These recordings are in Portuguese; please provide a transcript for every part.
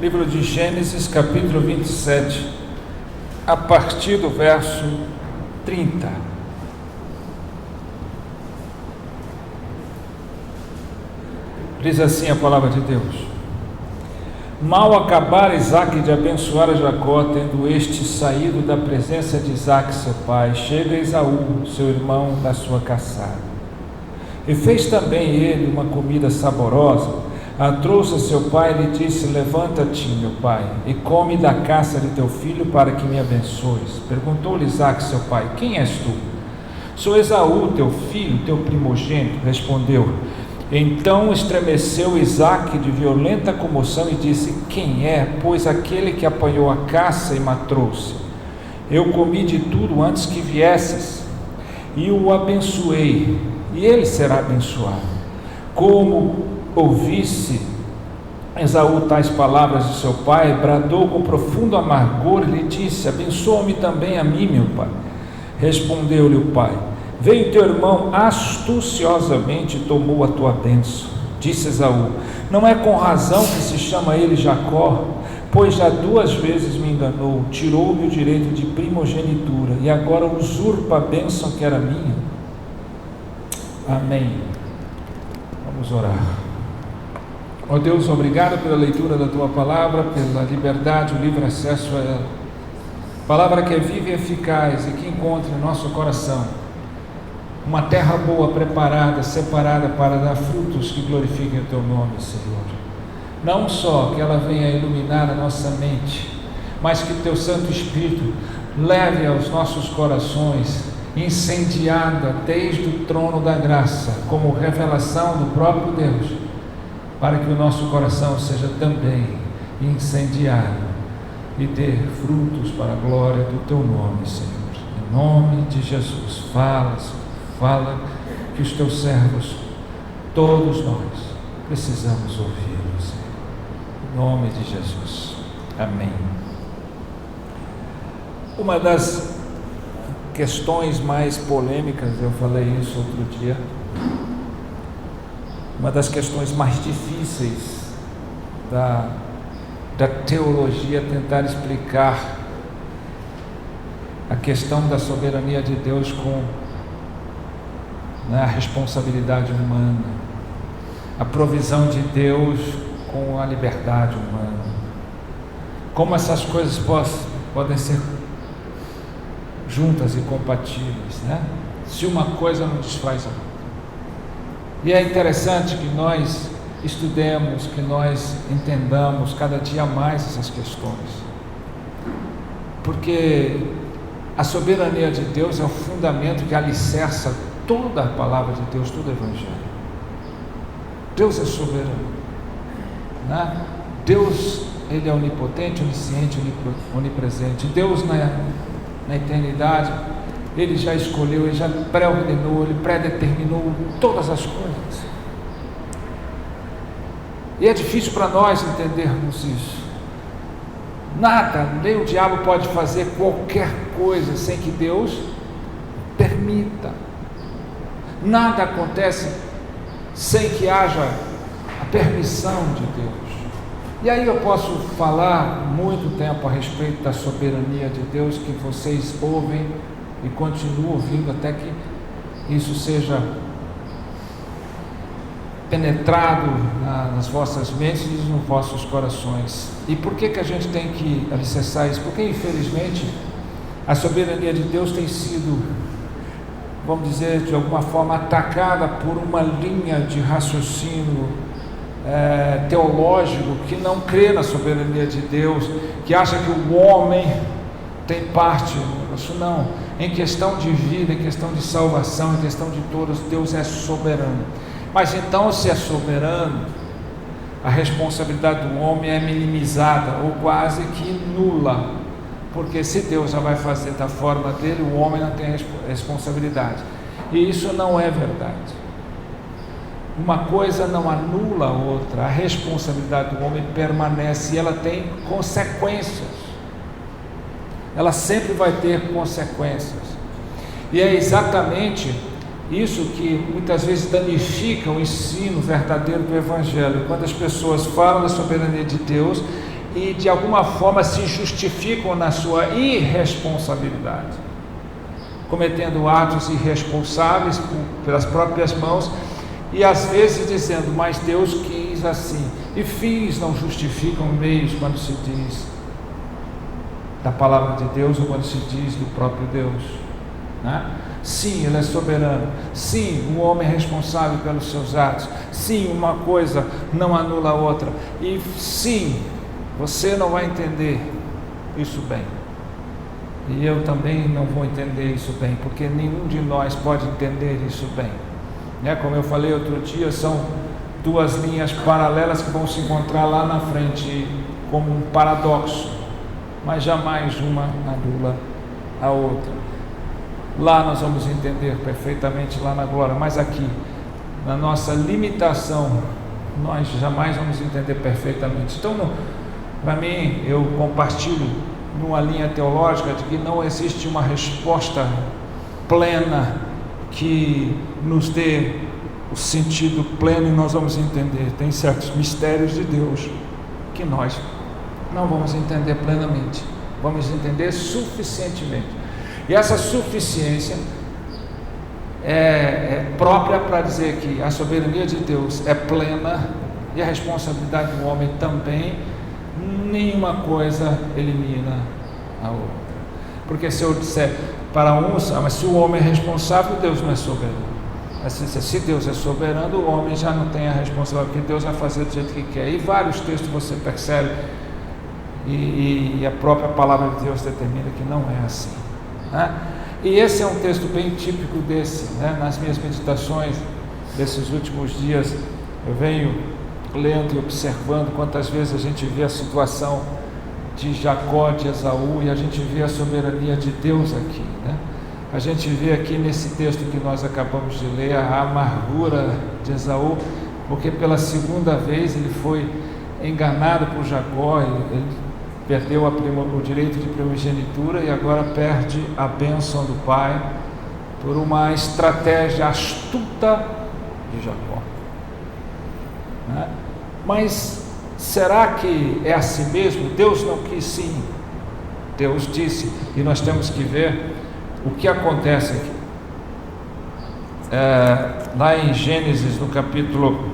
Livro de Gênesis, capítulo 27, a partir do verso 30. Diz assim a palavra de Deus: Mal acabara Isaque de abençoar a Jacó, tendo este saído da presença de Isaque seu pai, chega Esaú, seu irmão, da sua caçada. E fez também ele uma comida saborosa, a trouxe a seu pai e lhe disse: Levanta-te, meu pai, e come da caça de teu filho, para que me abençoes. Perguntou-lhe Isaque seu pai: Quem és tu? Sou Esaú, teu filho, teu primogênito, respondeu. Então estremeceu Isaque de violenta comoção e disse: Quem é, pois, aquele que apanhou a caça e me trouxe? Eu comi de tudo antes que viesses, e o abençoei, e ele será abençoado. Como ouvisse Esaú tais palavras de seu pai, bradou com profundo amargor e lhe disse: Abençoa-me também a mim, meu pai. Respondeu-lhe o pai: Veio teu irmão astuciosamente e tomou a tua bênção. Disse Esaú: Não é com razão que se chama ele Jacó, pois já 2 vezes me enganou, tirou-me o direito de primogenitura, e agora usurpa a bênção que era minha. Amém. Vamos orar. Ó Deus, obrigado pela leitura da Tua Palavra, pela liberdade, o livre acesso a ela. Palavra que é viva e eficaz e que encontra em nosso coração uma terra boa, preparada, separada para dar frutos que glorifiquem o Teu nome, Senhor. Não só que ela venha iluminar a nossa mente, mas que Teu Santo Espírito leve aos nossos corações, incendiada desde o trono da graça, como revelação do próprio Deus, para que o nosso coração seja também incendiado e dê frutos para a glória do Teu nome, Senhor. Em nome de Jesus, fala, Senhor, fala, que os Teus servos, todos nós, precisamos ouvi-lo, Senhor. Em nome de Jesus. Amém. Uma das questões mais polêmicas, eu falei isso outro dia, uma das questões mais difíceis da teologia, tentar explicar a questão da soberania de Deus com a responsabilidade humana, a provisão de Deus com a liberdade humana, como essas coisas podem ser juntas e compatíveis, né? Se uma coisa não desfaz a outra. E é interessante que nós estudemos, que nós entendamos cada dia mais essas questões, porque a soberania de Deus é o fundamento que alicerça toda a palavra de Deus, todo o Evangelho. Deus é soberano, né? Deus, Ele é onipotente, onisciente, onipresente. Deus na eternidade, Ele já escolheu, Ele já pré-ordenou, Ele predeterminou todas as coisas. E é difícil para nós entendermos isso. Nada, nem o diabo pode fazer qualquer coisa sem que Deus permita. Nada acontece sem que haja a permissão de Deus. E aí eu posso falar muito tempo a respeito da soberania de Deus, que vocês ouvem e continuam ouvindo até que isso seja penetrado nas vossas mentes e nos vossos corações. E por que a gente tem que alicerçar isso? Porque infelizmente a soberania de Deus tem sido, vamos dizer, de alguma forma atacada por uma linha de raciocínio teológico que não crê na soberania de Deus, que acha que o homem tem parte nisso. Não, em questão de vida, em questão de salvação, em questão de todos, Deus é soberano. Mas então, se é soberano, a responsabilidade do homem é minimizada ou quase que nula, porque se Deus já vai fazer da forma dele, o homem não tem responsabilidade. E isso não é verdade. Uma coisa não anula a outra. A responsabilidade do homem permanece e ela tem consequências. Ela sempre vai ter consequências. E é exatamente isso que muitas vezes danifica o ensino verdadeiro do Evangelho. Quando as pessoas falam da soberania de Deus e de alguma forma se justificam na sua irresponsabilidade, cometendo atos irresponsáveis pelas próprias mãos, e às vezes dizendo, mas Deus quis assim. E fins não justificam meios quando se diz da palavra de Deus ou quando se diz do próprio Deus, né? Sim, Ele é soberano. Sim, o homem é responsável pelos seus atos. Sim, uma coisa não anula a outra. E sim, você não vai entender isso bem. E eu também não vou entender isso bem, porque nenhum de nós pode entender isso bem. Como eu falei outro dia, são duas linhas paralelas que vão se encontrar lá na frente como um paradoxo, mas jamais uma anula a outra. Lá nós vamos entender perfeitamente lá na glória, mas aqui, na nossa limitação, nós jamais vamos entender perfeitamente. Então, para mim, eu compartilho numa linha teológica de que não existe uma resposta plena que nos dê o sentido pleno e nós vamos entender. Tem certos mistérios de Deus que nós não vamos entender plenamente, vamos entender suficientemente. E essa suficiência é própria para dizer que a soberania de Deus é plena e a responsabilidade do homem também. Nenhuma coisa elimina a outra. Porque se eu disser para uns, mas se o homem é responsável, Deus não é soberano. Se Deus é soberano, o homem já não tem a responsabilidade, porque Deus vai fazer do jeito que quer. E vários textos você percebe, e a própria palavra de Deus determina que não é assim, né? E esse é um texto bem típico desse, né? Nas minhas meditações desses últimos dias, eu venho lendo e observando quantas vezes a gente vê a situação de Jacó, de Esaú, e a gente vê a soberania de Deus aqui, né? A gente vê aqui nesse texto que nós acabamos de ler a amargura de Esaú, porque pela segunda vez ele foi enganado por Jacó, ele perdeu o direito de primogenitura e agora perde a bênção do pai por uma estratégia astuta de Jacó, né? Mas será que é assim mesmo? Deus não quis, sim. Deus disse, e nós temos que ver o que acontece aqui. Lá em Gênesis, no capítulo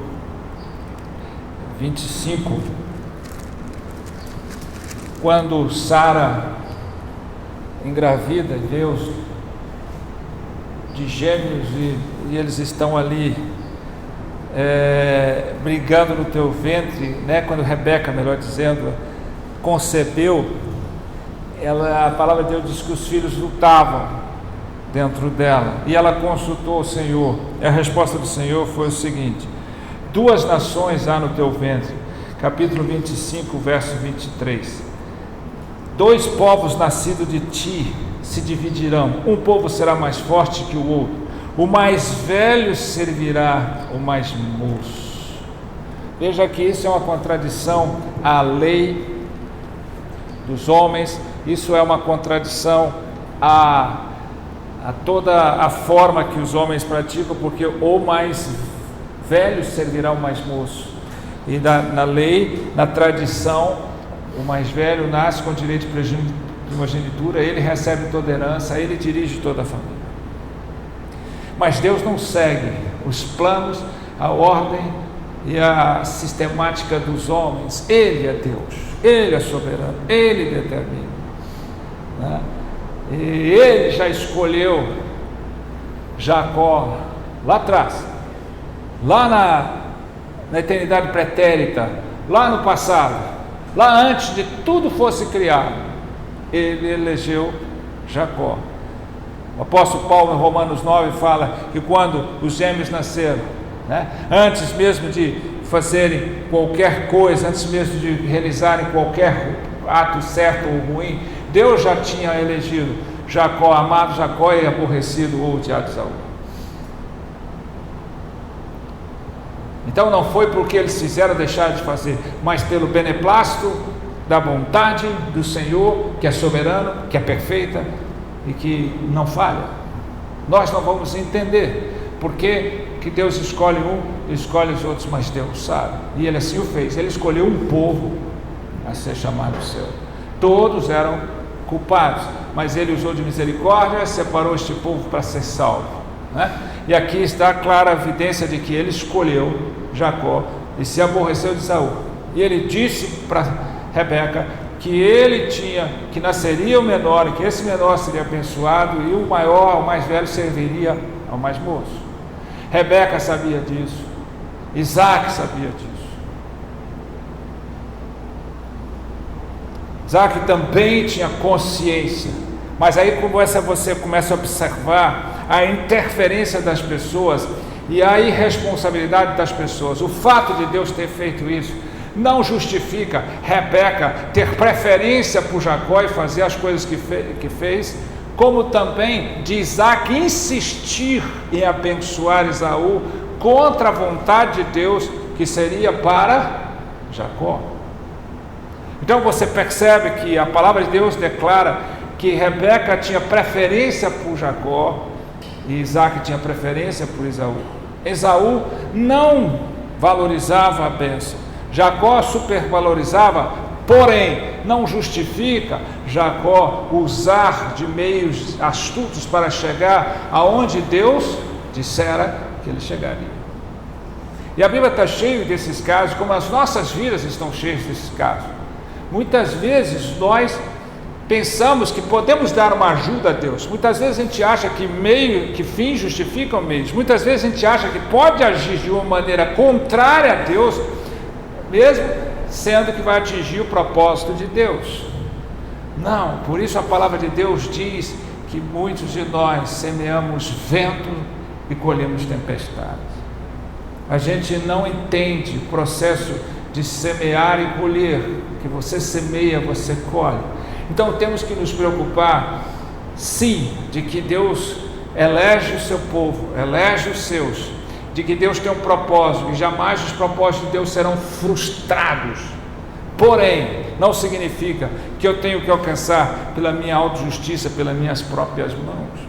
25, quando Sara engravida e vê os de gêmeos e eles estão ali brigando no teu ventre, né? Quando Rebeca, melhor dizendo, concebeu, a palavra de Deus diz que os filhos lutavam dentro dela, e ela consultou o Senhor, e a resposta do Senhor foi o seguinte: 2 nações há no teu ventre, capítulo 25, verso 23, 2 povos nascidos de ti se dividirão, um povo será mais forte que o outro, o mais velho servirá o mais moço. Veja que isso é uma contradição à lei dos homens, isso é uma contradição a toda a forma que os homens praticam, porque o mais velho servirá o mais moço, e na lei, na tradição, o mais velho nasce com direito de primogenitura, ele recebe toda a herança, ele dirige toda a família. Mas Deus não segue os planos, a ordem e a sistemática dos homens. Ele é Deus, Ele é soberano, Ele determina, né? E Ele já escolheu Jacó lá atrás, lá na eternidade pretérita, lá no passado, lá antes de tudo fosse criado. Ele elegeu Jacó. O apóstolo Paulo, em Romanos 9, fala que quando os gêmeos nasceram, né, antes mesmo de fazerem qualquer coisa, antes mesmo de realizarem qualquer ato certo ou ruim, Deus já tinha elegido Jacó, amado Jacó, e aborrecido ou odiado Esaú. Então não foi porque eles fizeram deixar de fazer, mas pelo beneplácito da vontade do Senhor, que é soberano, que é perfeita e que não falha. Nós não vamos entender porque que Deus escolhe um e escolhe os outros, mas Deus sabe, e Ele assim o fez. Ele escolheu um povo, a ser chamado seu. Todos eram culpados, mas ele usou de misericórdia, separou este povo para ser salvo, né? E aqui está a clara evidência de que ele escolheu Jacó e se aborreceu de Esaú. E ele disse para Rebeca que nasceria o menor, e que esse menor seria abençoado, e o maior, o mais velho, serviria ao mais moço. Rebeca sabia disso, Isaac sabia disso. Isaac também tinha consciência, mas aí você começa a observar a interferência das pessoas e a irresponsabilidade das pessoas. O fato de Deus ter feito isso não justifica Rebeca ter preferência por Jacó e fazer as coisas que fez, como também de Isaac insistir em abençoar Esaú contra a vontade de Deus, que seria para Jacó. Então você percebe que a palavra de Deus declara que Rebeca tinha preferência por Jacó e Isaac tinha preferência por Esaú. Esaú não valorizava a bênção, Jacó supervalorizava, porém não justifica Jacó usar de meios astutos para chegar aonde Deus dissera que ele chegaria. E a Bíblia está cheia desses casos, como as nossas vidas estão cheias desses casos. Muitas vezes nós pensamos que podemos dar uma ajuda a Deus. Muitas vezes a gente acha que fins justificam meios. Muitas vezes a gente acha que pode agir de uma maneira contrária a Deus, mesmo sendo que vai atingir o propósito de Deus. Não, por isso a palavra de Deus diz que muitos de nós semeamos vento e colhemos tempestades. A gente não entende o processo de semear e colher, que você semeia, você colhe. Então temos que nos preocupar, sim, de que Deus elege o seu povo, elege os seus, de que Deus tem um propósito, e jamais os propósitos de Deus serão frustrados. Porém, não significa que eu tenho que alcançar pela minha autojustiça, pelas minhas próprias mãos.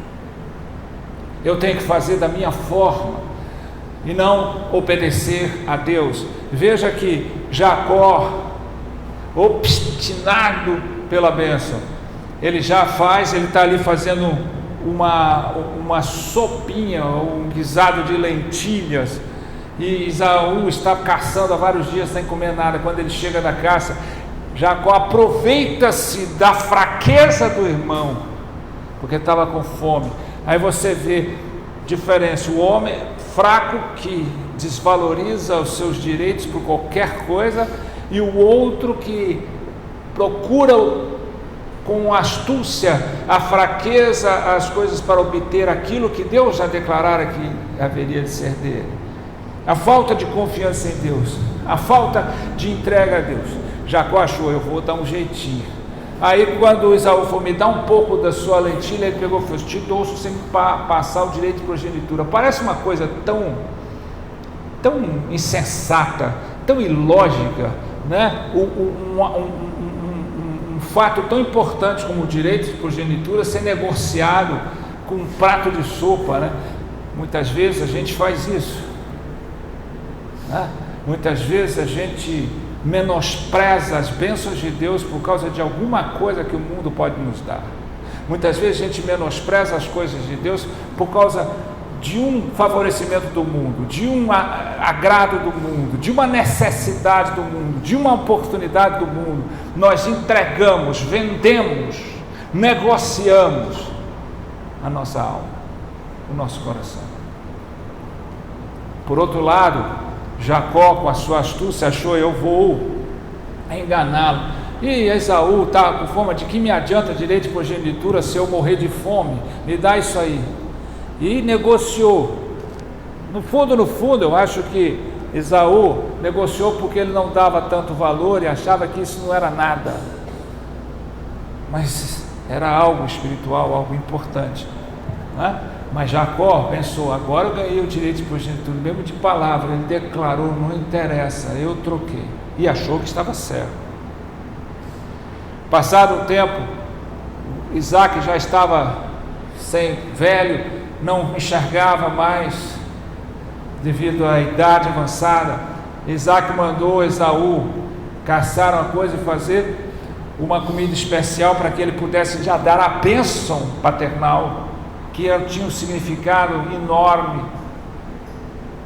Eu tenho que fazer da minha forma e não obedecer a Deus. Veja que Jacó, obstinado pela bênção, ele está ali fazendo uma sopinha, um guisado de lentilhas, e Esaú está caçando há vários dias sem comer nada. Quando ele chega da caça, Jacó aproveita-se da fraqueza do irmão, porque estava com fome. Aí você vê diferença: o homem fraco que desvaloriza os seus direitos por qualquer coisa, e o outro que procura com astúcia a fraqueza, as coisas para obter aquilo que Deus já declarara que haveria de ser dele. A falta de confiança em Deus, a falta de entrega a Deus. Jacó achou: eu vou dar um jeitinho. Aí quando Esaú foi me dar um pouco da sua lentilha, ele pegou e falou: te dou sem passar o direito de progenitura. Parece uma coisa tão insensata, tão ilógica, né? Um fato tão importante como o direito de progenitura ser negociado com um prato de sopa, né? Muitas vezes a gente faz isso, né? Muitas vezes a gente menospreza as bênçãos de Deus por causa de alguma coisa que o mundo pode nos dar. Muitas vezes a gente menospreza as coisas de Deus por causa de um favorecimento do mundo, de um agrado do mundo, de uma necessidade do mundo, de uma oportunidade do mundo. Nós entregamos, vendemos, negociamos a nossa alma, o nosso coração. Por outro lado, Jacó, com a sua astúcia, achou: eu vou enganá-lo. E Esaú está com fome, de que me adianta direito de progenitura se eu morrer de fome? Me dá isso aí. E negociou. No fundo, eu acho que Esaú negociou porque ele não dava tanto valor e achava que isso não era nada. Mas era algo espiritual, algo importante, né? Mas Jacó pensou: agora eu ganhei o direito de progenitura, mesmo de palavra. Ele declarou: não interessa, eu troquei. E achou que estava certo. Passado um tempo, Isaac já estava velho, não enxergava mais devido à idade avançada. Isaac mandou Esaú caçaram a coisa e fazer uma comida especial para que ele pudesse já dar a bênção paternal, que tinha um significado enorme.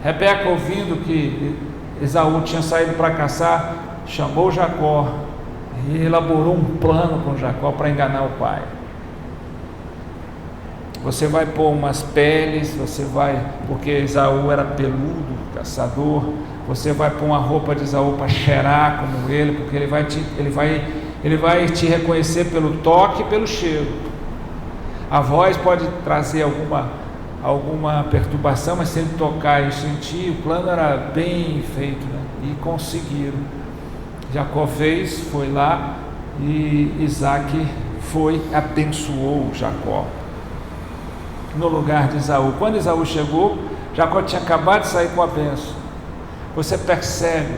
Rebeca, ouvindo que Esaú tinha saído para caçar, chamou Jacó e elaborou um plano com Jacó para enganar o pai. Você vai pôr umas peles, porque Esaú era peludo, caçador, você vai pôr uma roupa de Esaú para cheirar como ele, porque ele vai te reconhecer pelo toque e pelo cheiro. A voz pode trazer alguma perturbação, mas se ele tocar e sentir, o plano era bem feito, né? E conseguiram. Jacó foi lá, e Isaac abençoou Jacó no lugar de Esaú. Quando Esaú chegou, Jacó tinha acabado de sair com a bênção. Você percebe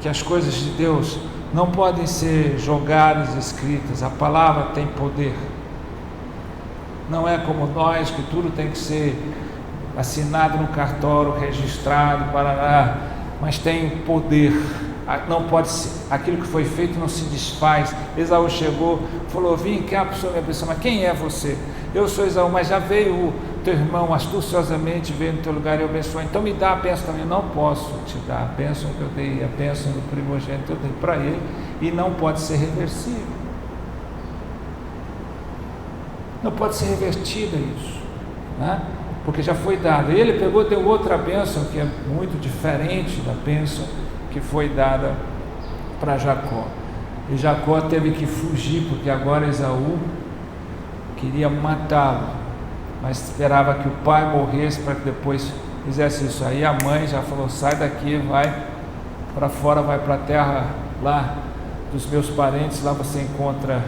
que as coisas de Deus não podem ser jogadas, escritas. A palavra tem poder. Não é como nós, que tudo tem que ser assinado no cartório, registrado, parará, mas tem poder. Não pode ser, aquilo que foi feito não se desfaz. Esaú chegou, falou: vim cá para o senhor me abençoar. Mas quem é você? Eu sou Esaú, mas já veio o teu irmão astuciosamente, veio no teu lugar e eu abençoei. Então me dá a bênção também. Não posso te dar a bênção que eu dei, a bênção do primogênito eu dei para ele, e não pode ser reversível. Não pode ser revertida isso, né? Porque já foi dado. Ele pegou, deu outra bênção que é muito diferente da bênção que foi dada para Jacó. E Jacó teve que fugir, porque agora Esaú queria matá-lo, mas esperava que o pai morresse para que depois fizesse isso. Aí a mãe já falou: sai daqui, vai para fora, vai para a terra lá dos meus parentes, lá você encontra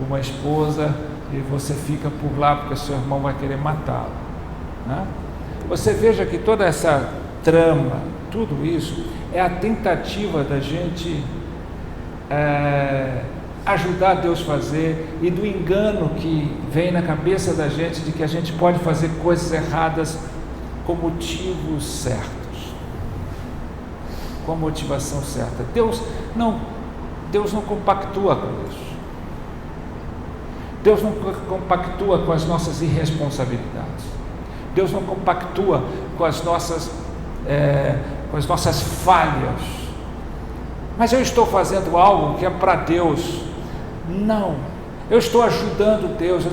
uma esposa e você fica por lá, porque seu irmão vai querer matá-lo, né? Você veja que toda essa trama, tudo isso é a tentativa da gente ajudar Deus a fazer, e do engano que vem na cabeça da gente de que a gente pode fazer coisas erradas com motivos certos, com a motivação certa. Deus não compactua com isso. Deus não compactua com as nossas irresponsabilidades. Deus não compactua com as nossas falhas. Mas eu estou fazendo algo que é para Deus. Não, eu estou ajudando Deus.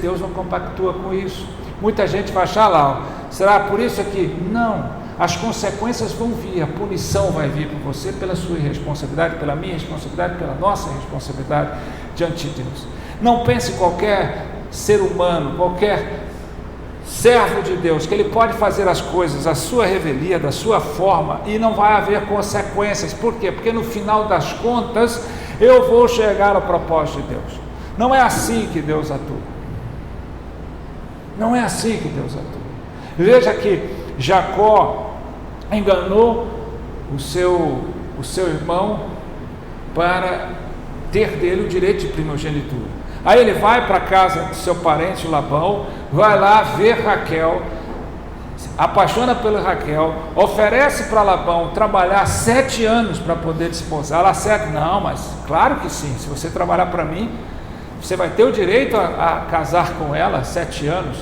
Deus não compactua com isso. Muita gente vai achar lá, será por isso aqui? Não, as consequências vão vir, a punição vai vir por você pela sua irresponsabilidade, pela minha responsabilidade, pela nossa responsabilidade diante de Deus. Não pense qualquer ser humano, qualquer servo de Deus, que ele pode fazer as coisas à sua revelia, da sua forma, e não vai haver consequências. Por quê? Porque no final das contas eu vou chegar ao propósito de Deus. Não é assim que Deus atua. Não é assim que Deus atua. Veja que Jacó enganou o seu irmão para ter dele o direito de primogenitura. Aí ele vai para a casa do seu parente Labão, vai lá ver Raquel, apaixona pela Raquel, oferece para Labão trabalhar 7 anos para poder desposá-la. Não, mas claro que sim, se você trabalhar para mim, você vai ter o direito a casar com ela 7 anos,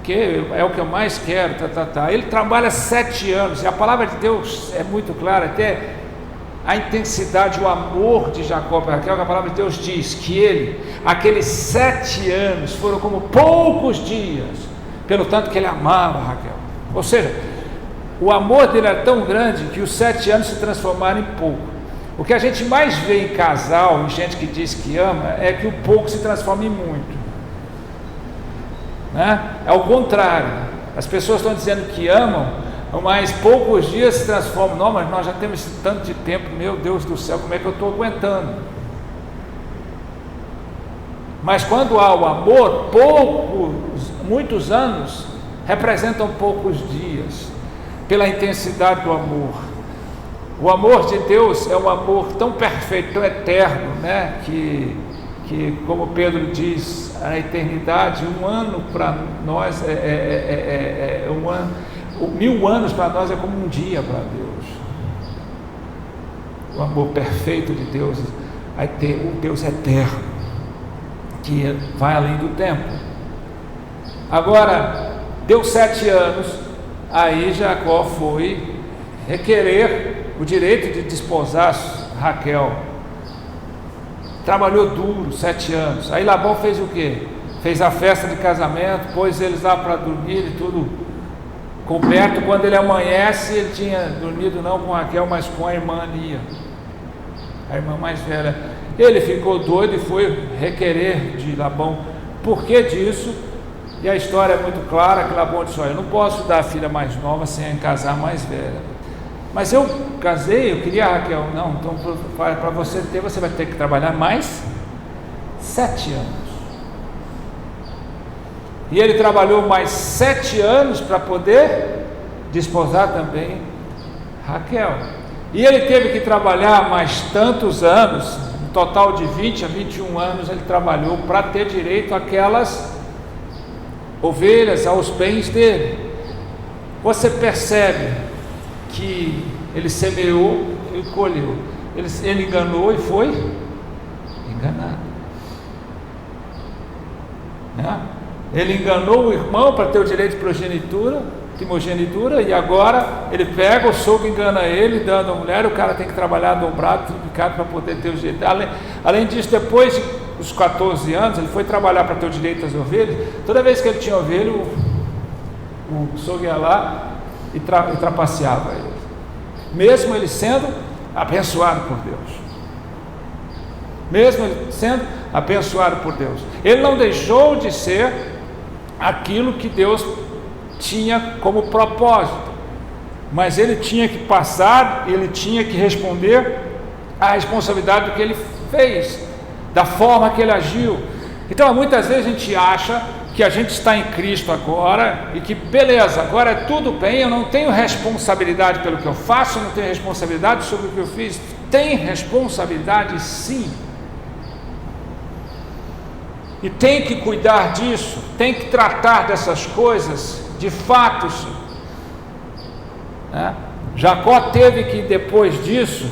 que é o que eu mais quero. Ele trabalha 7 anos, e a palavra de Deus é muito clara, até a intensidade, o amor de Jacó para Raquel, que a palavra de Deus diz que aqueles 7 anos foram como poucos dias, pelo tanto que ele amava Raquel. Ou seja, o amor dele era tão grande que os 7 anos se transformaram em pouco. O que a gente mais vê em casal, em gente que diz que ama, é que o pouco se transforma em muito, né? É o contrário. As pessoas estão dizendo que amam, mas poucos dias se transformam. Não, mas nós já temos esse tanto de tempo, meu Deus do céu, como é que eu estou aguentando? Mas quando há o amor, muitos anos representam poucos dias, pela intensidade do amor. O amor de Deus é um amor tão perfeito, tão eterno, né? Que como Pedro diz, a eternidade, 1 ano para nós é 1 ano. 1000 anos para nós é como um dia para Deus. o amor perfeito de Deus, vai ter o Deus eterno, que vai além do tempo. Agora, deu 7 anos, aí Jacó foi requerer o direito de desposar Raquel. Trabalhou duro, 7 anos. Aí Labão fez o quê? Fez a festa de casamento, pôs eles lá para dormir e tudo coberto. Quando ele amanhece, ele tinha dormido não com Raquel, mas com a irmã Lia, a irmã mais velha. Ele ficou doido e foi requerer de Labão. Por que disso? E a história é muito clara, que Labão disse: olha, eu não posso dar a filha mais nova sem casar a mais velha. Mas eu casei, eu queria a Raquel. Não, então para você ter, você vai ter que trabalhar mais 7 anos. E ele trabalhou mais 7 anos para poder desposar também Raquel. E ele teve que trabalhar mais tantos anos, um total de 20 a 21 anos ele trabalhou para ter direito àquelas ovelhas, aos bens dele. Você percebe que ele semeou e colheu. Ele enganou e foi enganado, né? Ele enganou o irmão para ter o direito de primogenitura, e agora ele pega, o sogro engana ele, dando a mulher, o cara tem que trabalhar dobrado, triplicado para poder ter o direito. Além disso, depois dos 14 anos, ele foi trabalhar para ter o direito às ovelhas. Toda vez que ele tinha ovelha, o sogro ia lá e trapaceava ele, mesmo ele sendo abençoado por Deus. Mesmo ele sendo abençoado por Deus, ele não deixou de ser aquilo que Deus tinha como propósito, mas ele tinha que passar, ele tinha que responder à responsabilidade do que ele fez, da forma que ele agiu. Então muitas vezes a gente acha que a gente está em Cristo agora e que beleza, agora é tudo bem, eu não tenho responsabilidade pelo que eu faço, eu não tenho responsabilidade sobre o que eu fiz. Tem responsabilidade sim, e tem que cuidar disso, tem que tratar dessas coisas de fato, né? Jacó teve que, depois disso,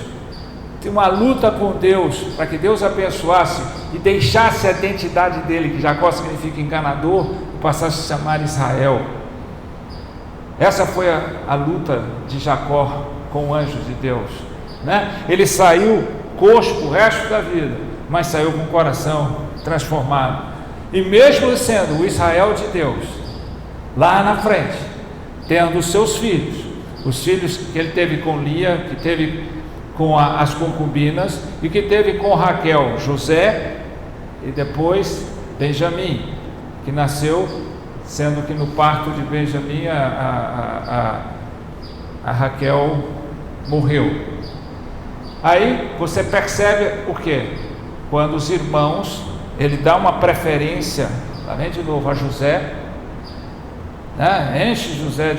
ter uma luta com Deus, para que Deus abençoasse e deixasse a identidade dele, que Jacó significa enganador, e passasse a chamar Israel. Essa foi a luta de Jacó com o anjo de Deus, né? Ele saiu coxo o resto da vida, mas saiu com o coração transformado. E mesmo sendo o Israel de Deus, lá na frente, tendo os seus filhos, os filhos que ele teve com Lia, que teve com as concubinas, e que teve com Raquel, José, e depois Benjamim, que nasceu, sendo que no parto de Benjamim a Raquel morreu. Aí você percebe o que? Quando os irmãos, ele dá uma preferência, lá vem de novo a José, né? Enche José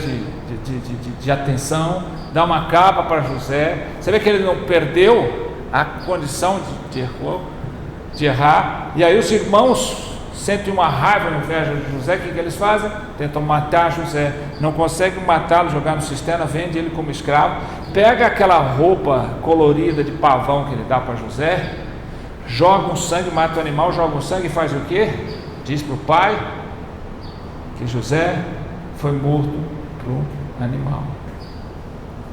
de atenção, dá uma capa para José. Você vê que ele não perdeu a condição de errar. E aí os irmãos sentem uma raiva e inveja de José. O que eles fazem? Tentam matar José, não conseguem matá-lo, jogar no cisterna, vende ele como escravo, pega aquela roupa colorida de pavão que ele dá para José, joga um sangue, mata o animal, joga um sangue e faz o quê? Diz para o pai que José foi morto por um animal.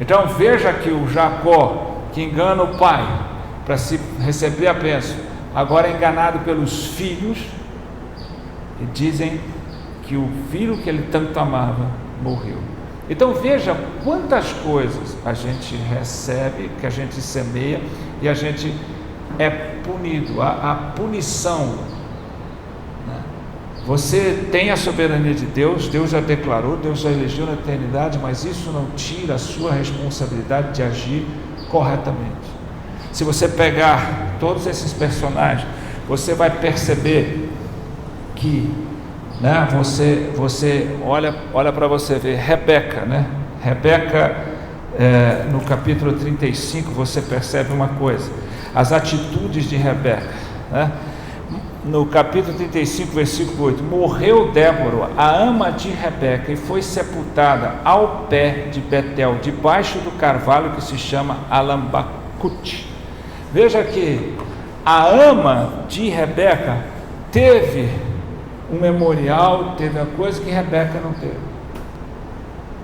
Então veja que o Jacó, que engana o pai para se receber a bênção, agora é enganado pelos filhos, e dizem que o filho que ele tanto amava morreu. Então veja quantas coisas a gente recebe, que a gente semeia, e a gente é punido, a punição, né? Você tem a soberania de Deus, Deus já declarou, Deus já elegeu na eternidade, mas isso não tira a sua responsabilidade de agir corretamente. Se você pegar todos esses personagens, você vai perceber que, né, você olha para você ver Rebeca, né? Rebeca, no capítulo 35, você percebe uma coisa, as atitudes de Rebeca, né? No capítulo 35, versículo 8, morreu Débora, a ama de Rebeca, e foi sepultada ao pé de Betel, debaixo do carvalho que se chama Alambacô. Cut. Veja que a ama de Rebeca teve um memorial, teve a coisa que Rebeca não teve.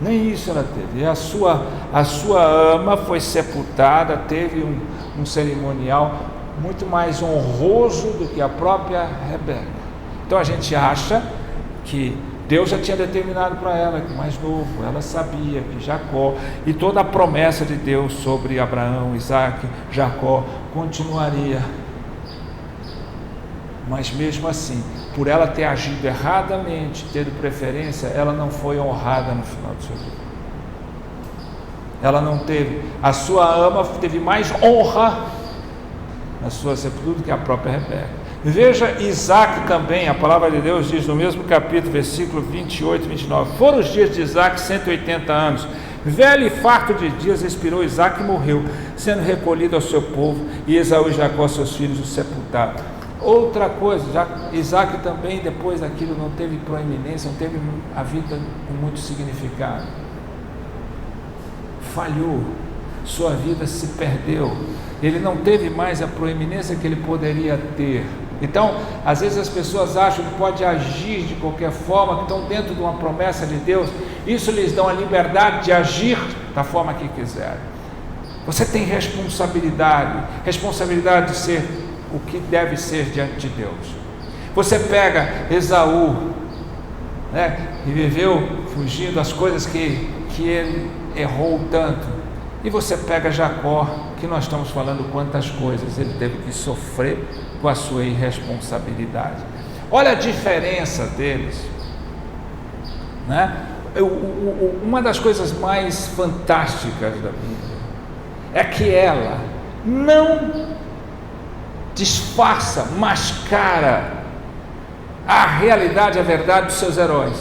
Nem isso ela teve. E a sua ama foi sepultada, teve um cerimonial muito mais honroso do que a própria Rebeca. Então a gente acha que Deus já tinha determinado para ela que o mais novo, ela sabia que Jacó, e toda a promessa de Deus sobre Abraão, Isaac, Jacó continuaria. Mas mesmo assim, por ela ter agido erradamente, tendo preferência, ela não foi honrada no final do seu dia. Ela não teve, a sua ama teve mais honra na sua sepultura do que a própria Rebeca. Veja Isaac também, a palavra de Deus diz no mesmo capítulo, versículo 28 e 29, foram os dias de Isaac 180 anos, velho e farto de dias expirou Isaac e morreu, sendo recolhido ao seu povo, e Esaú e Jacó, seus filhos, o sepultaram. Outra coisa, Isaac também depois daquilo não teve proeminência, não teve a vida com muito significado, falhou, sua vida se perdeu, ele não teve mais a proeminência que ele poderia ter. Então, às vezes as pessoas acham que pode agir de qualquer forma, que estão dentro de uma promessa de Deus, isso lhes dá a liberdade de agir da forma que quiserem. Você tem responsabilidade de ser o que deve ser diante de Deus. Você pega Esaú, e viveu fugindo das coisas que ele errou tanto, e você pega Jacó, que nós estamos falando quantas coisas ele teve que sofrer com a sua irresponsabilidade. Olha a diferença deles, uma das coisas mais fantásticas da Bíblia é que ela não disfarça, mascara a realidade, a verdade dos seus heróis.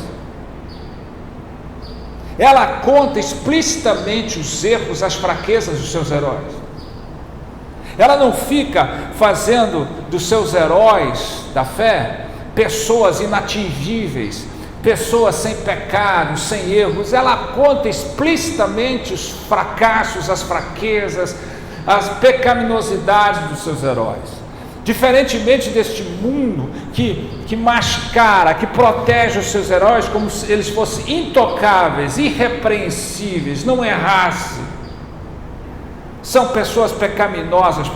Ela conta explicitamente os erros, as fraquezas dos seus heróis. Ela não fica fazendo dos seus heróis da fé pessoas inatingíveis, pessoas sem pecados, sem erros. Ela conta explicitamente os fracassos, as fraquezas, as pecaminosidades dos seus heróis. Diferentemente deste mundo que mascara, que protege os seus heróis como se eles fossem intocáveis, irrepreensíveis, não errassem. São pessoas pecaminosas,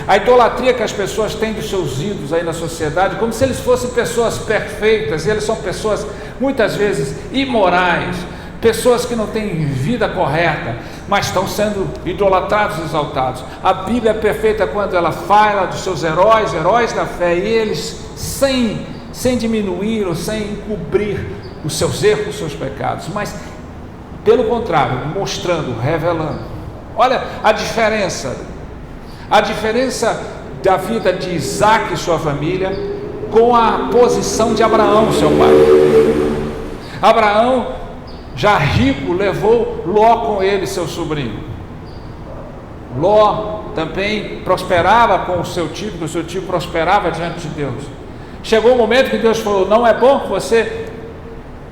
a idolatria que as pessoas têm dos seus ídolos aí na sociedade, como se eles fossem pessoas perfeitas, e eles são pessoas muitas vezes imorais, pessoas que não têm vida correta, mas estão sendo idolatrados e exaltados. A Bíblia é perfeita quando ela fala dos seus heróis da fé, e eles sem diminuir ou sem encobrir os seus erros, os seus pecados, mas pelo contrário, mostrando, revelando. Olha a diferença da vida de Isaac e sua família com a posição de Abraão, seu pai. Abraão, já rico, levou Ló com ele, seu sobrinho. Ló também prosperava com o seu tio prosperava diante de Deus. Chegou o momento que Deus falou: não é bom que você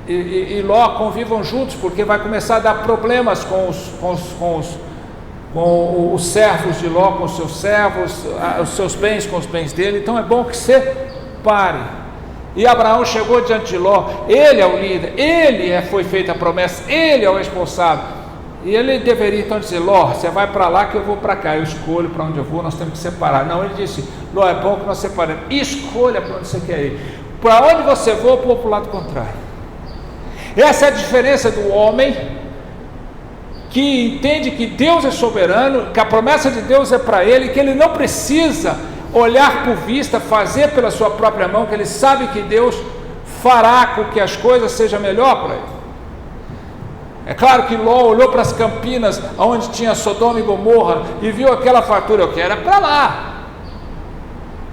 e Ló convivam juntos, porque vai começar a dar problemas com os servos de Ló, com os seus servos, os seus bens com os bens dele. Então é bom que você pare. E Abraão chegou diante de Ló, ele é o líder, foi feita a promessa, ele é o responsável, e ele deveria então dizer: Ló, você vai para lá que eu vou para cá, eu escolho para onde eu vou, nós temos que separar. Não, ele disse: Ló, é bom que nós separemos, escolha para onde você quer ir, para onde você for, eu vou para o lado contrário. Essa é a diferença do homem que entende que Deus é soberano, que a promessa de Deus é para ele, que ele não precisa olhar por vista, fazer pela sua própria mão, que ele sabe que Deus fará com que as coisas sejam melhor para ele. É claro que Ló olhou para as campinas onde tinha Sodoma e Gomorra e viu aquela fartura: eu quero é para lá.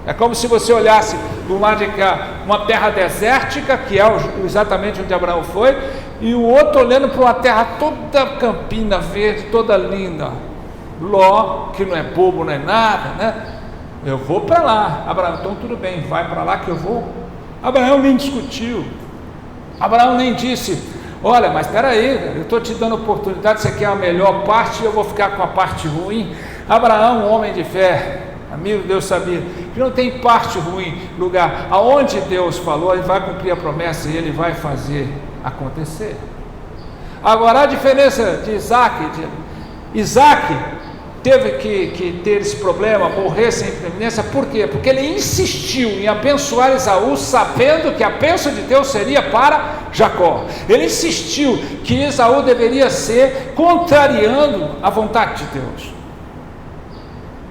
É como se você olhasse do lado de cá uma terra desértica, que é exatamente onde Abraão foi, e o outro olhando para uma terra toda campina, verde, toda linda. Ló, que não é bobo, não é nada, eu vou para lá. Abraão: então tudo bem, vai para lá que eu vou. Abraão nem discutiu, Abraão nem disse: olha, mas espera aí, eu estou te dando oportunidade, você quer a melhor parte e eu vou ficar com a parte ruim. Abraão, um homem de fé, amigo, Deus sabia que não tem parte ruim, lugar aonde Deus falou, ele vai cumprir a promessa e ele vai fazer acontecer. Agora, a diferença de Isaac teve que ter esse problema, morrer sem preeminência. Por quê? Porque ele insistiu em abençoar Esaú, sabendo que a bênção de Deus seria para Jacó. Ele insistiu que Esaú deveria ser contrariando a vontade de Deus.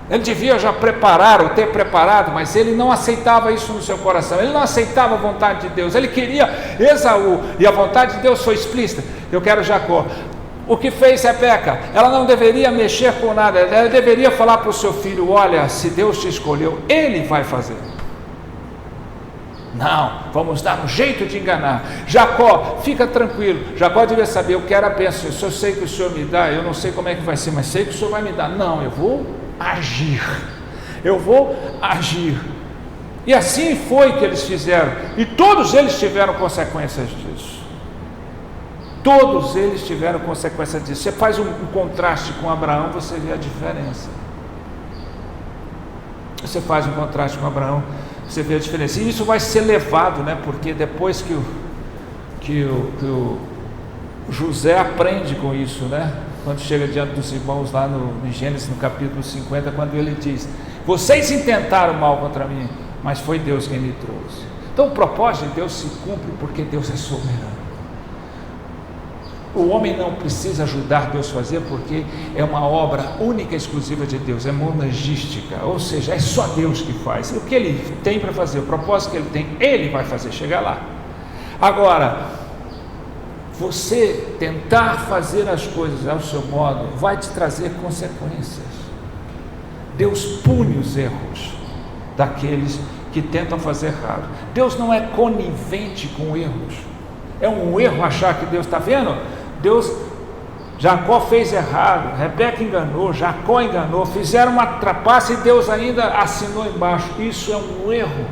Ele devia já preparar ou ter preparado, mas ele não aceitava isso no seu coração. Ele não aceitava a vontade de Deus. Ele queria Esaú, e a vontade de Deus foi explícita: eu quero Jacó. O que fez Rebeca? Ela não deveria mexer com nada. Ela deveria falar para o seu filho: olha, se Deus te escolheu, Ele vai fazer. Não, vamos dar um jeito de enganar. Jacó, fica tranquilo. Jacó devia saber: eu quero a bênção. Se eu sei que o Senhor me dá, eu não sei como é que vai ser, mas sei que o Senhor vai me dar. Não, eu vou agir. Eu vou agir. E assim foi que eles fizeram. E todos eles tiveram consequências disso. Todos eles tiveram consequências disso. Você faz um contraste com Abraão, você vê a diferença. Você faz um contraste com Abraão, você vê a diferença. E isso vai ser levado, né? Porque depois que o José aprende com isso, né? Quando chega diante dos irmãos lá no Gênesis, no capítulo 50, quando ele diz: vocês intentaram mal contra mim, mas foi Deus quem me trouxe. Então o propósito de Deus se cumpre porque Deus é soberano. O homem não precisa ajudar Deus a fazer, porque é uma obra única e exclusiva de Deus, é monagística, ou seja, é só Deus que faz. O que ele tem para fazer, o propósito que ele tem, ele vai fazer chegar lá. Agora, você tentar fazer as coisas ao seu modo vai te trazer consequências. Deus pune os erros daqueles que tentam fazer errado. Deus não é conivente com erros. É um erro achar que Deus está vendo. Jacó fez errado, Rebeca enganou, Jacó enganou, fizeram uma trapaça e Deus ainda assinou embaixo. Isso é um erro,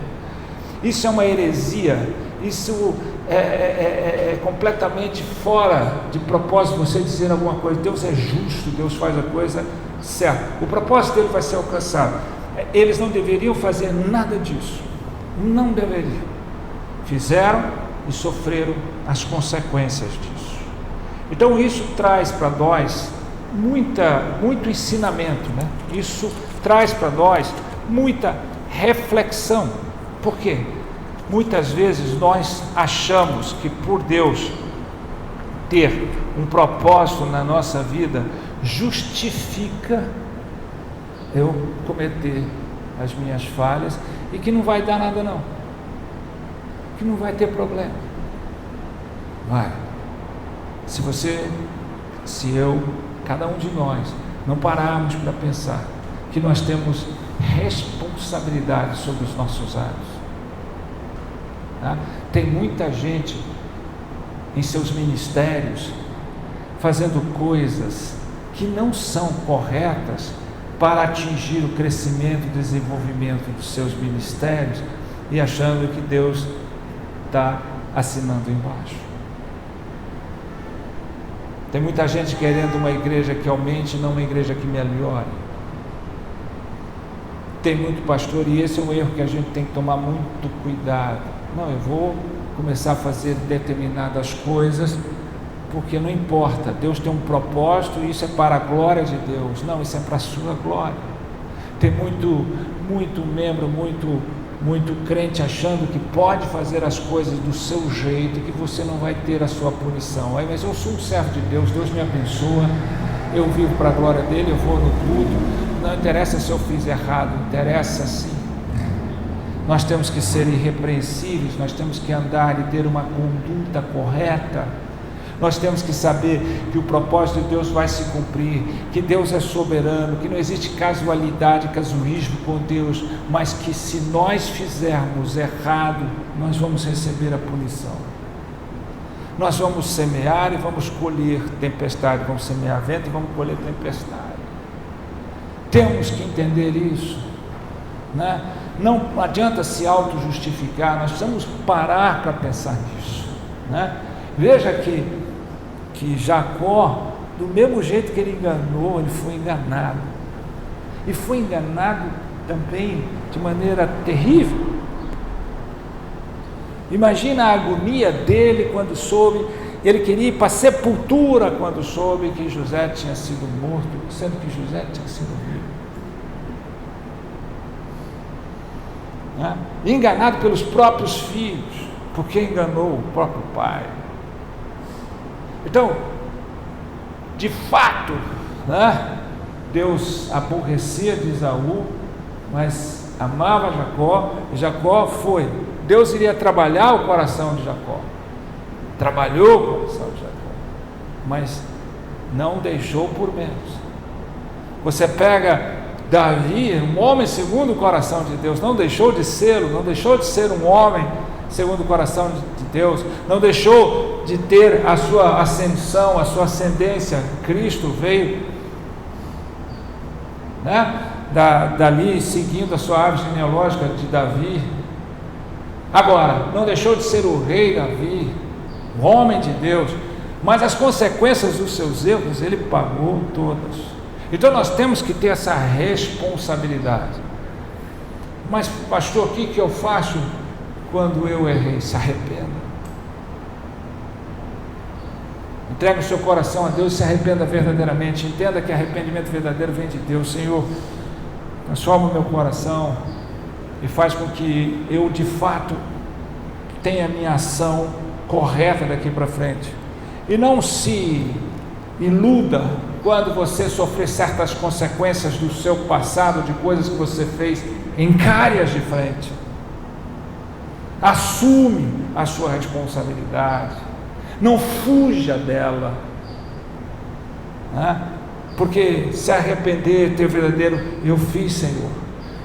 isso é uma heresia, isso é completamente fora de propósito você dizer alguma coisa. Deus é justo, Deus faz a coisa certa, o propósito dele vai ser alcançado. Eles não deveriam fazer nada disso, não deveriam, fizeram e sofreram as consequências disso. Então isso traz para nós muito ensinamento, né? Isso traz para nós muita reflexão. Por quê? Muitas vezes nós achamos que por Deus ter um propósito na nossa vida justifica eu cometer as minhas falhas e que não vai dar nada não, que não vai ter problema. Vai. Se eu, cada um de nós, não pararmos para pensar que nós temos responsabilidade sobre os nossos atos. Tá? Tem muita gente em seus ministérios fazendo coisas que não são corretas para atingir o crescimento e desenvolvimento dos seus ministérios e achando que Deus está assinando embaixo. Tem muita gente querendo uma igreja que aumente, não uma igreja que melhore. Tem muito pastor, e esse é um erro que a gente tem que tomar muito cuidado. Não, eu vou começar a fazer determinadas coisas, porque não importa, Deus tem um propósito e isso é para a glória de Deus. Não, isso é para a sua glória. Tem muito membro, muito crente achando que pode fazer as coisas do seu jeito e que você não vai ter a sua punição. Aí, mas eu sou um servo de Deus, Deus me abençoa, eu vivo para a glória dele, eu vou no culto, não interessa se eu fiz errado, interessa sim. Nós temos que ser irrepreensíveis, nós temos que andar e ter uma conduta correta. Nós temos que saber que o propósito de Deus vai se cumprir, que Deus é soberano, que não existe casualidade, casuísmo com Deus, mas que se nós fizermos errado, nós vamos receber a punição. Nós vamos semear e vamos colher tempestade, vamos semear vento e vamos colher tempestade. Temos que entender isso, né? Não adianta se auto-justificar, nós precisamos parar para pensar nisso, né? Veja que Jacó, do mesmo jeito que ele enganou, ele foi enganado. e foi enganado também de maneira terrível. Imagina a agonia dele quando soube, ele queria ir para a sepultura quando soube que José tinha sido morto, sendo que José tinha sido vivo. Enganado pelos próprios filhos, porque enganou o próprio pai. Então, de fato, Deus aborrecia de Esaú, mas amava Jacó, e Jacó foi. Deus iria trabalhar o coração de Jacó, trabalhou o coração de Jacó, mas não deixou por menos. Você pega Davi, um homem segundo o coração de Deus, não deixou de ser um homem segundo o coração de Deus, não deixou de ter a sua ascensão, a sua ascendência. Cristo veio, dali seguindo a sua árvore genealógica de Davi. Agora, não deixou de ser o rei Davi, o homem de Deus, mas as consequências dos seus erros ele pagou todas. Então nós temos que ter essa responsabilidade. Mas pastor, o que eu faço quando eu errei? Se arrependa. Entregue o seu coração a Deus e se arrependa verdadeiramente. Entenda que arrependimento verdadeiro vem de Deus. Senhor, transforma o meu coração e faz com que eu de fato tenha a minha ação correta daqui para frente. E não se iluda quando você sofrer certas consequências do seu passado, de coisas que você fez. Encare-as de frente. Assume a sua responsabilidade. Não fuja dela. Porque se arrepender, ter verdadeiro, eu fiz, Senhor.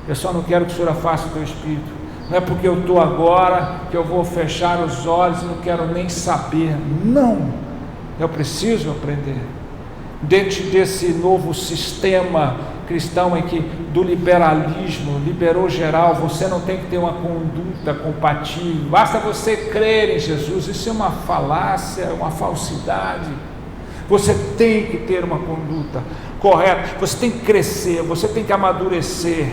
Eu só não quero que o Senhor afaste o teu espírito. Não é porque eu estou agora que eu vou fechar os olhos e não quero nem saber. Não, eu preciso aprender. Dentro desse novo sistema cristão em que do liberalismo, liberou geral, você não tem que ter uma conduta compatível, basta você crer em Jesus. Isso é uma falácia, uma falsidade. Você tem que ter uma conduta correta, você tem que crescer, você tem que amadurecer.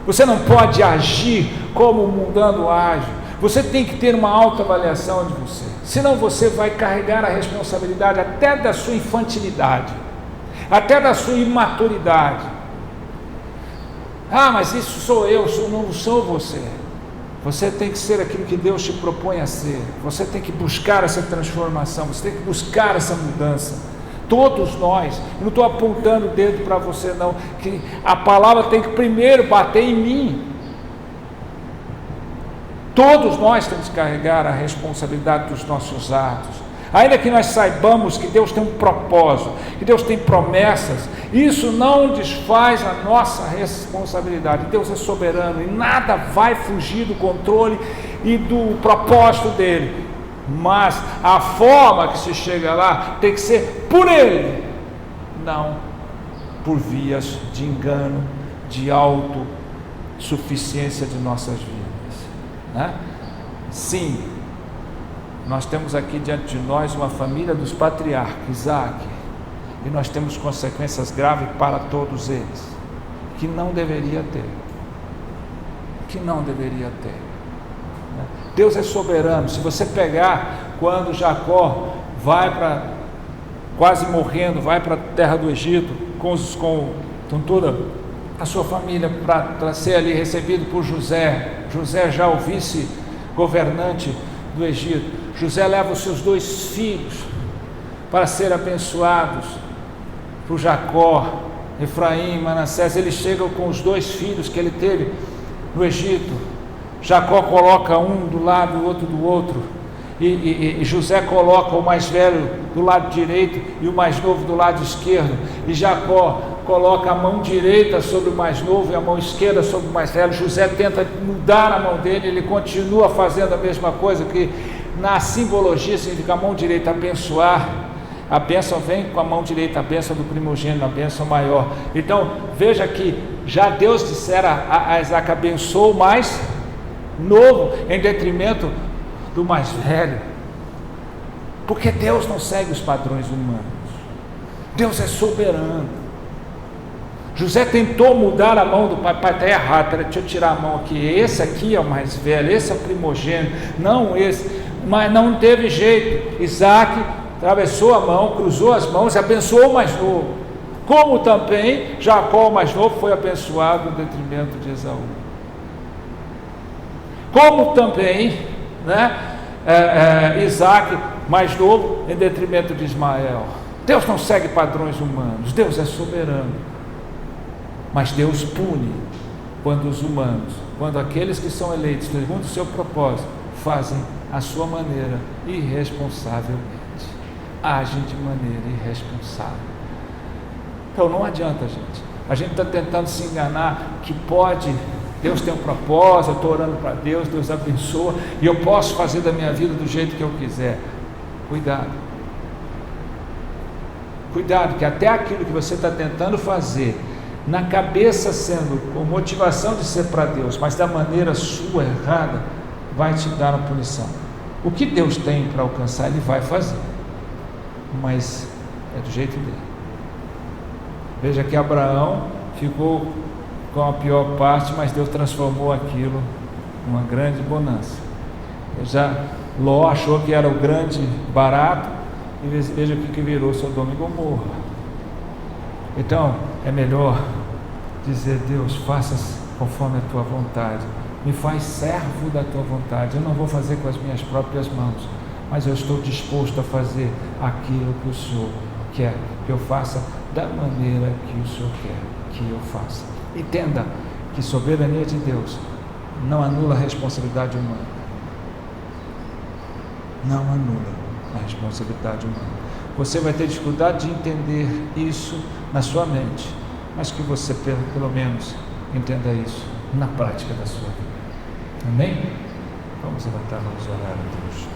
Você não pode agir como o mundano age. Você tem que ter uma autoavaliação de você, senão você vai carregar a responsabilidade até da sua infantilidade, até da sua imaturidade. Mas isso sou eu, não sou você. Você tem que ser aquilo que Deus te propõe a ser. Você tem que buscar essa transformação, você tem que buscar essa mudança. Todos nós, eu não estou apontando o dedo para você não, que a palavra tem que primeiro bater em mim. Todos nós temos que carregar a responsabilidade dos nossos atos. Ainda que nós saibamos que Deus tem um propósito, que Deus tem promessas, isso não desfaz a nossa responsabilidade. Deus é soberano e nada vai fugir do controle e do propósito dele. Mas a forma que se chega lá tem que ser por Ele, não por vias de engano, de autossuficiência de nossas vidas. Sim, nós temos aqui diante de nós uma família dos patriarcas, Isaac, e nós temos consequências graves para todos eles, que não deveria ter. Deus é soberano. Se você pegar quando Jacó vai para, quase morrendo, vai para a terra do Egito com toda a sua família para ser ali recebido por José já o vice-governante do Egito. José leva os seus 2 filhos para serem abençoados por Jacó, Efraim, Manassés. Eles chegam com os 2 filhos que ele teve no Egito. Jacó coloca um do lado, o outro do outro, e José coloca o mais velho do lado direito e o mais novo do lado esquerdo, e Jacó coloca a mão direita sobre o mais novo e a mão esquerda sobre o mais velho. José tenta mudar a mão dele, ele continua fazendo a mesma coisa, que na simbologia significa a mão direita abençoar. A bênção vem com a mão direita, a bênção do primogênito, a bênção maior. Então veja que já Deus dissera a Isaac: abençoa o mais novo em detrimento do mais velho, porque Deus não segue os padrões humanos. Deus é soberano. José tentou mudar a mão do pai. Pai, está errado, peraí, deixa eu tirar a mão aqui. Esse aqui é o mais velho, esse é o primogênito, não esse. Mas não teve jeito. Isaac atravessou a mão, cruzou as mãos e abençoou o mais novo. Como também Jacó, o mais novo, foi abençoado em detrimento de Esaú. Como também, Isaac, mais novo, em detrimento de Ismael. Deus não segue padrões humanos, Deus é soberano. Mas Deus pune quando os humanos, quando aqueles que são eleitos segundo o seu propósito, fazem a sua maneira irresponsavelmente, agem de maneira irresponsável. Então não adianta, gente. A gente está tentando se enganar que pode, Deus tem um propósito, eu estou orando para Deus, Deus abençoa, e eu posso fazer da minha vida do jeito que eu quiser. Cuidado. Cuidado, que até aquilo que você está tentando fazer, na cabeça sendo com motivação de ser para Deus, mas da maneira sua errada, vai te dar uma punição. O que Deus tem para alcançar, Ele vai fazer, mas é do jeito dele. Veja que Abraão ficou com a pior parte, mas Deus transformou aquilo numa grande bonança. Ló achou que era o grande barato, e veja o que virou Sodoma e Gomorra. Então, é melhor dizer: Deus, faça conforme a tua vontade, me faz servo da tua vontade. Eu não vou fazer com as minhas próprias mãos, mas eu estou disposto a fazer aquilo que o Senhor quer que eu faça, da maneira que o Senhor quer que eu faça. Entenda que soberania de Deus não anula a responsabilidade humana. Não anula a responsabilidade humana. Você vai ter dificuldade de entender isso na sua mente, mas que você pelo menos entenda isso na prática da sua vida. Amém? Vamos levantar, vamos orar a Deus.